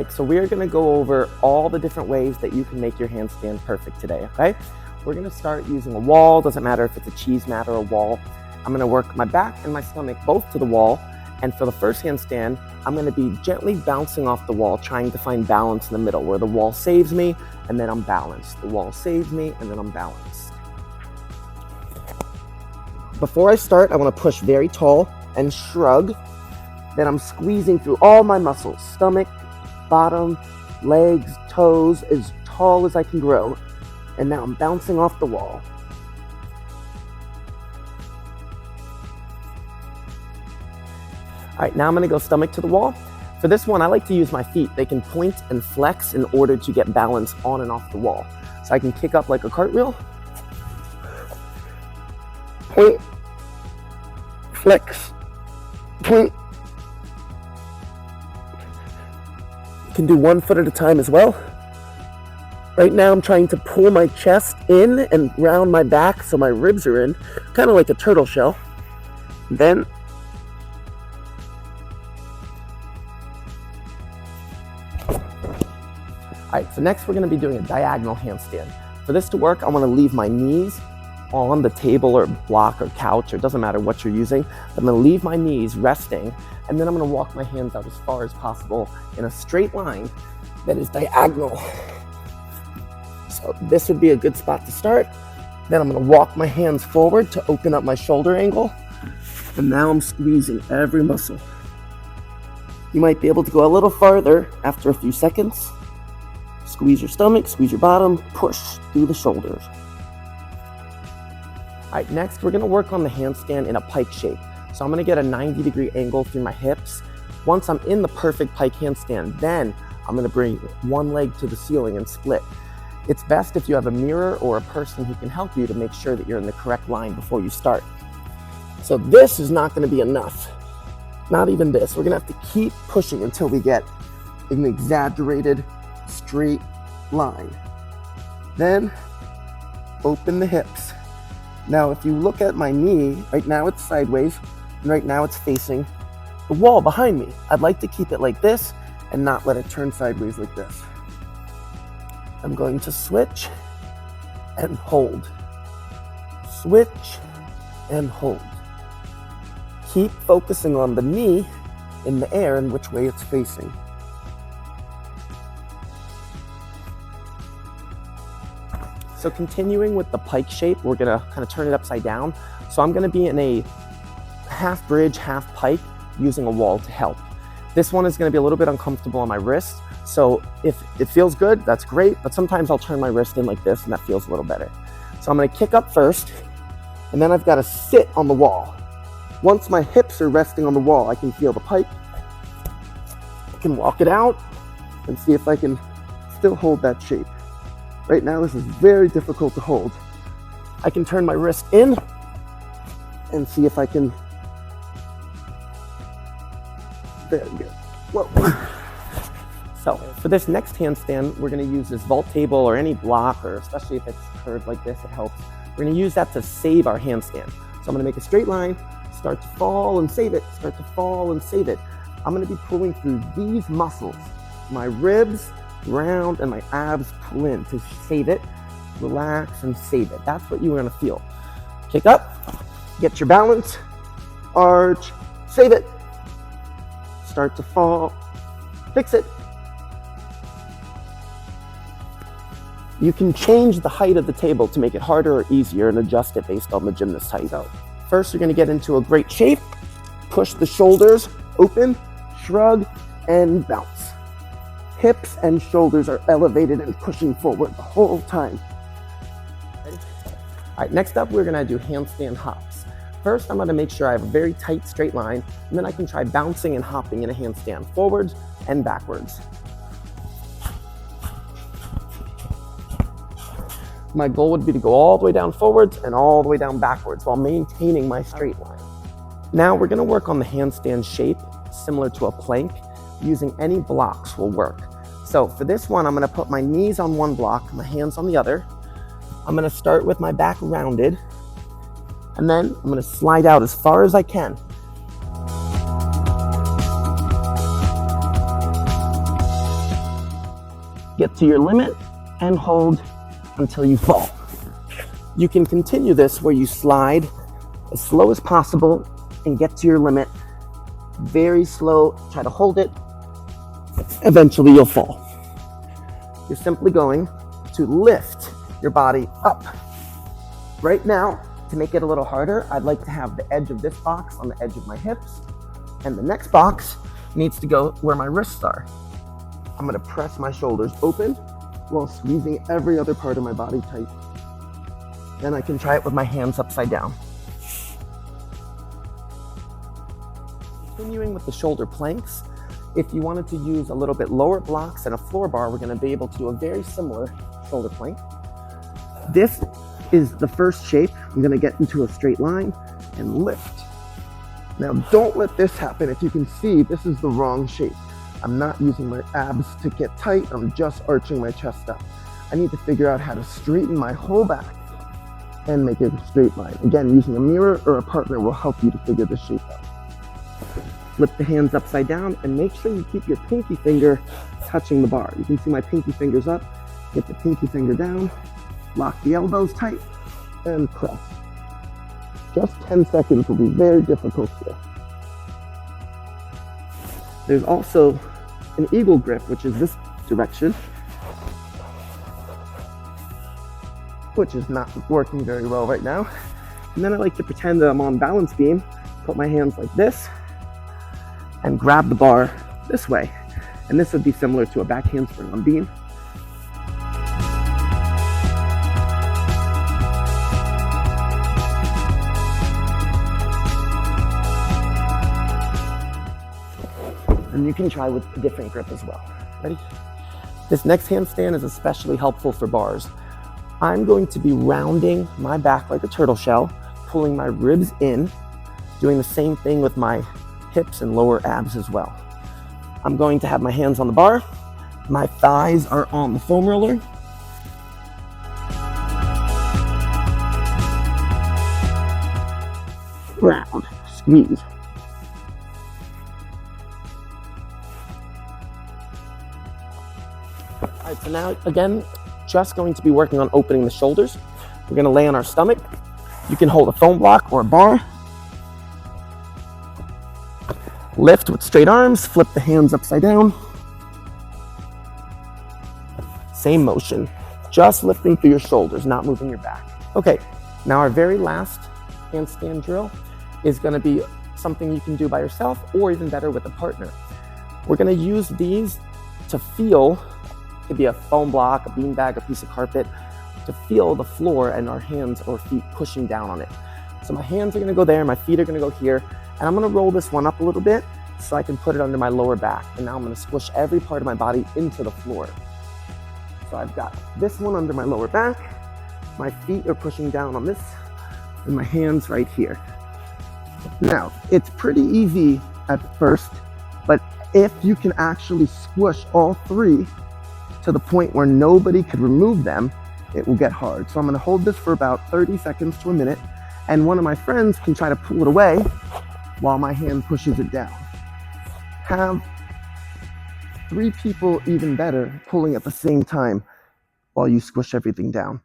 right, so we're gonna go over all the different ways that you can make your handstand perfect today, okay? We're gonna start using a wall, doesn't matter if it's a cheese mat or a wall. I'm gonna work my back and my stomach both to the wall, and for the first handstand, I'm gonna be gently bouncing off the wall, trying to find balance in the middle, where the wall saves me, and then I'm balanced. The wall saves me, and then I'm balanced. Before I start, I wanna push very tall and shrug. Then I'm squeezing through all my muscles, stomach, bottom, legs, toes, as tall as I can grow. And now I'm bouncing off the wall. All right, now I'm gonna go stomach to the wall. For this one, I like to use my feet. They can point and flex in order to get balance on and off the wall. So I can kick up like a cartwheel. Point, flex, point. You can do 1 foot at a time as well. Right now I'm trying to pull my chest in and round my back so my ribs are in, kind of like a turtle shell. Then Alright, so next we're going to be doing a diagonal handstand. For this to work, I want to leave my knees on the table or block or couch, or it doesn't matter what you're using. I'm going to leave my knees resting, and then I'm going to walk my hands out as far as possible in a straight line that is diagonal. So this would be a good spot to start. Then I'm going to walk my hands forward to open up my shoulder angle. And now I'm squeezing every muscle. You might be able to go a little farther after a few seconds. Squeeze your stomach, squeeze your bottom, push through the shoulders. All right, next we're going to work on the handstand in a pike shape. So I'm going to get a 90-degree angle through my hips. Once I'm in the perfect pike handstand, then I'm going to bring one leg to the ceiling and split. It's best if you have a mirror or a person who can help you to make sure that you're in the correct line before you start. So this is not going to be enough. Not even this. We're going to have to keep pushing until we get an exaggerated straight line. Then open the hips. Now if you look at my knee, right now it's sideways, and right now it's facing the wall behind me. I'd like to keep it like this and not let it turn sideways like this. I'm going to switch and hold. Switch and hold. Keep focusing on the knee in the air and which way it's facing. So continuing with the pike shape, we're gonna kind of turn it upside down. So I'm gonna be in a half bridge, half pike using a wall to help. This one is gonna be a little bit uncomfortable on my wrist. So if it feels good, that's great, but sometimes I'll turn my wrist in like this and that feels a little better. So I'm gonna kick up first, and then I've gotta sit on the wall. Once my hips are resting on the wall, I can feel the pike. I can walk it out and see if I can still hold that shape. Right now, this is very difficult to hold. I can turn my wrist in and see if I can, there we go. Whoa. So for this next handstand, we're gonna use this vault table or any block, or especially if it's curved like this, it helps. We're gonna use that to save our handstand. So I'm gonna make a straight line, start to fall and save it, start to fall and save it. I'm gonna be pulling through these muscles, my ribs, round, and my abs pull in to save it, relax and save it. That's what you're gonna feel. Kick up, get your balance, arch, save it, start to fall, fix it. You can change the height of the table to make it harder or easier and adjust it based on the gymnast's height. So first you're gonna get into a great shape, push the shoulders open, shrug, and bounce. Hips and shoulders are elevated and pushing forward the whole time. Ready? All right, next up, we're gonna do handstand hops. First, I'm gonna make sure I have a very tight straight line, and then I can try bouncing and hopping in a handstand, forwards and backwards. My goal would be to go all the way down forwards and all the way down backwards while maintaining my straight line. Now we're gonna work on the handstand shape, similar to a plank. Using any blocks will work. So for this one, I'm gonna put my knees on one block, my hands on the other. I'm gonna start with my back rounded, and then I'm gonna slide out as far as I can. get to your limit, and hold until you fall. You can continue this where you slide as slow as possible and get to your limit. Very slow, try to hold it. Eventually you'll fall. You're simply going to lift your body up. Right now, to make it a little harder, I'd like to have the edge of this box on the edge of my hips, and the next box needs to go where my wrists are. I'm gonna press my shoulders open while squeezing every other part of my body tight. Then I can try it with my hands upside down. Continuing with the shoulder planks, if you wanted to use a little bit lower blocks and a floor bar, we're gonna be able to do a very similar shoulder plank. This is the first shape. I'm gonna get into a straight line and lift. Now don't let this happen. If you can see, this is the wrong shape. I'm not using my abs to get tight, I'm just arching my chest up. I need to figure out how to straighten my whole back and make it a straight line. Again, using a mirror or a partner will help you to figure this shape out. Flip the hands upside down and make sure you keep your pinky finger touching the bar. You can see my pinky finger's up, get the pinky finger down, lock the elbows tight, and press. Just 10 seconds will be very difficult here. There's also an eagle grip, which is this direction, which is not working very well right now. And then I like to pretend that I'm on balance beam, put my hands like this, and grab the bar this way. And this would be similar to a back handspring on beam. And you can try with a different grip as well. Ready? This next handstand is especially helpful for bars. I'm going to be rounding my back like a turtle shell, pulling my ribs in, doing the same thing with my hips and lower abs as well. I'm going to have my hands on the bar. My thighs are on the foam roller. Round, squeeze. All right, so now again, just going to be working on opening the shoulders. We're gonna lay on our stomach. You can hold a foam block or a bar. Lift with straight arms, flip the hands upside down. Same motion, just lifting through your shoulders, not moving your back. Okay, now our very last handstand drill is gonna be something you can do by yourself or even better with a partner. We're gonna use these to feel, it could be a foam block, a beanbag, a piece of carpet, to feel the floor and our hands or feet pushing down on it. So my hands are gonna go there, my feet are gonna go here, and I'm gonna roll this one up a little bit so I can put it under my lower back. And now I'm gonna squish every part of my body into the floor. So I've got this one under my lower back, my feet are pushing down on this, and my hands right here. Now, it's pretty easy at first, but if you can actually squish all three to the point where nobody could remove them, it will get hard. So I'm gonna hold this for about 30 seconds to a minute, and one of my friends can try to pull it away while my hand pushes it down. Have 3 people, even better, pulling at the same time while you squish everything down.